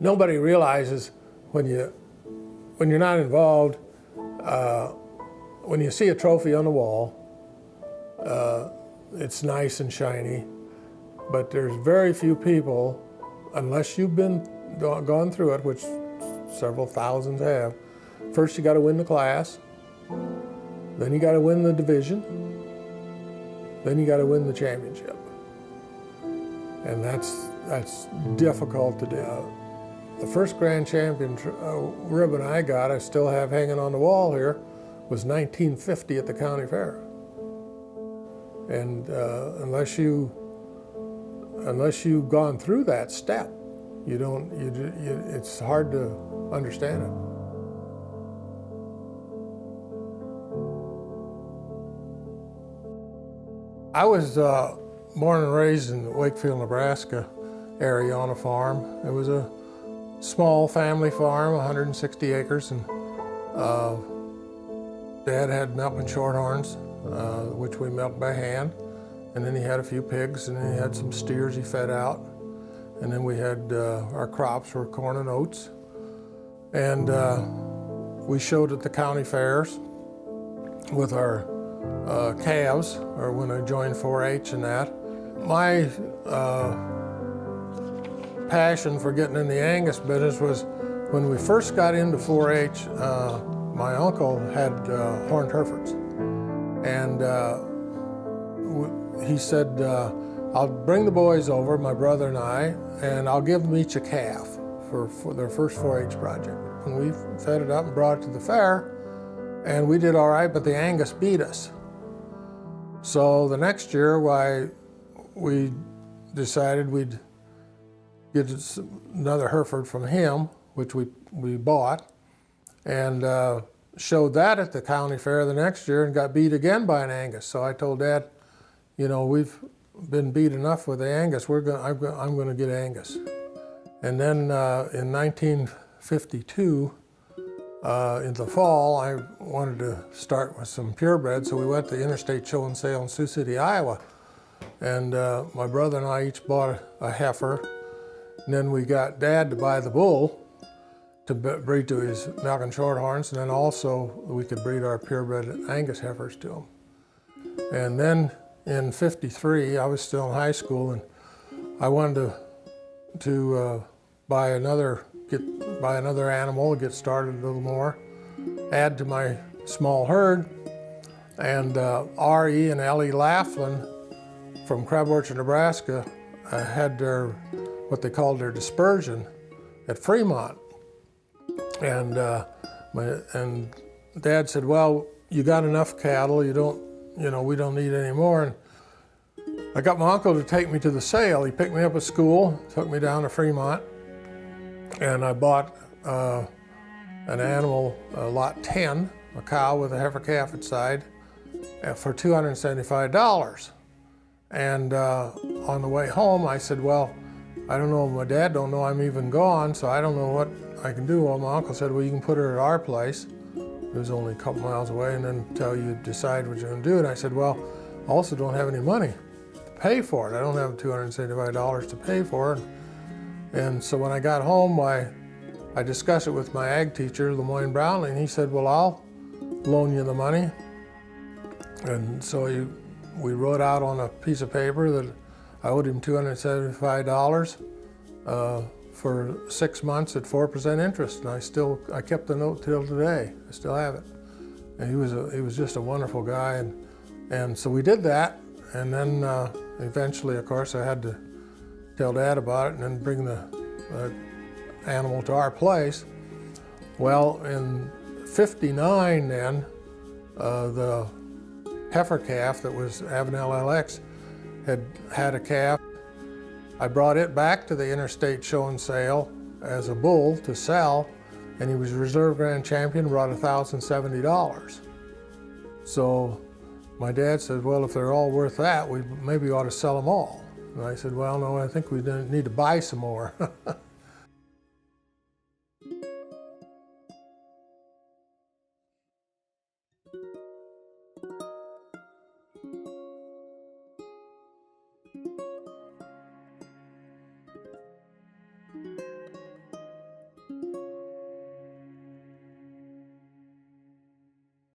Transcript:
nobody realizes when you're not involved, when you see a trophy on the wall, it's nice and shiny, but there's very few people, unless you've gone through it, which several thousands have. First you got to win the class, then you got to win the division, then you got to win the championship. And that's difficult to do. The first grand champion ribbon I got, I still have hanging on the wall here, was 1950 at the county fair. And unless you've gone through that step, it's hard to understand it. I was born and raised in the Wakefield, Nebraska area on a farm. It was a small family farm, 160 acres, and Dad had milking shorthorns, which we milked by hand, and then he had a few pigs, and then he had some steers he fed out, and then we had our crops were corn and oats, and we showed at the county fairs with our calves, or when I joined 4-H and that. My passion for getting in the Angus business was when we first got into 4-H, my uncle had horned Herefords. And he said, I'll bring the boys over, my brother and I, and I'll give them each a calf for their first 4-H project. And we fed it up and brought it to the fair, and we did all right, but the Angus beat us. So the next year, we decided we'd get another Hereford from him, which we bought, and showed that at the county fair the next year and got beat again by an Angus. So I told Dad, you know, we've been beat enough with the Angus, I'm going to get Angus. And then in 1952, in the fall, I wanted to start with some purebred, so we went to the Interstate Show and Sale in Sioux City, Iowa. And my brother and I each bought a heifer. And then we got Dad to buy the bull to breed to his milking shorthorns, and then also we could breed our purebred Angus heifers to him. And then in '53, I was still in high school, and I wanted to buy another animal, get started a little more, add to my small herd. And R.E. and L.E. Laughlin from Crab Orchard, Nebraska, had what they called their dispersion at Fremont. And Dad said, well, you got enough cattle, we don't need any more. And I got my uncle to take me to the sale. He picked me up at school, took me down to Fremont, and I bought an animal, lot 10, a cow with a heifer calf inside, for $275. And on the way home, I said, well, I don't know, my dad don't know I'm even gone, so I don't know what I can do. Well, my uncle said, well, you can put her at our place. It was only a couple miles away, and then until you decide what you're going to do. And I said, well, I also don't have any money to pay for it. I don't have $275 to pay for it. And so when I got home, I discussed it with my ag teacher, Lemoyne Brownlee, and he said, well, I'll loan you the money. And so we wrote out on a piece of paper that I owed him $275 for 6 months at 4% interest, and I kept the note till today. I still have it. And he was just a wonderful guy, and so we did that, and then eventually, of course, I had to tell Dad about it and then bring the animal to our place. Well, in '59 then, the heifer calf that was Avenel LX had a calf. I brought it back to the Interstate Show and Sale as a bull to sell, and he was reserve grand champion, brought $1,070. So my dad said, well, if they're all worth that, we maybe ought to sell them all. And I said, well, no, I think we need to buy some more.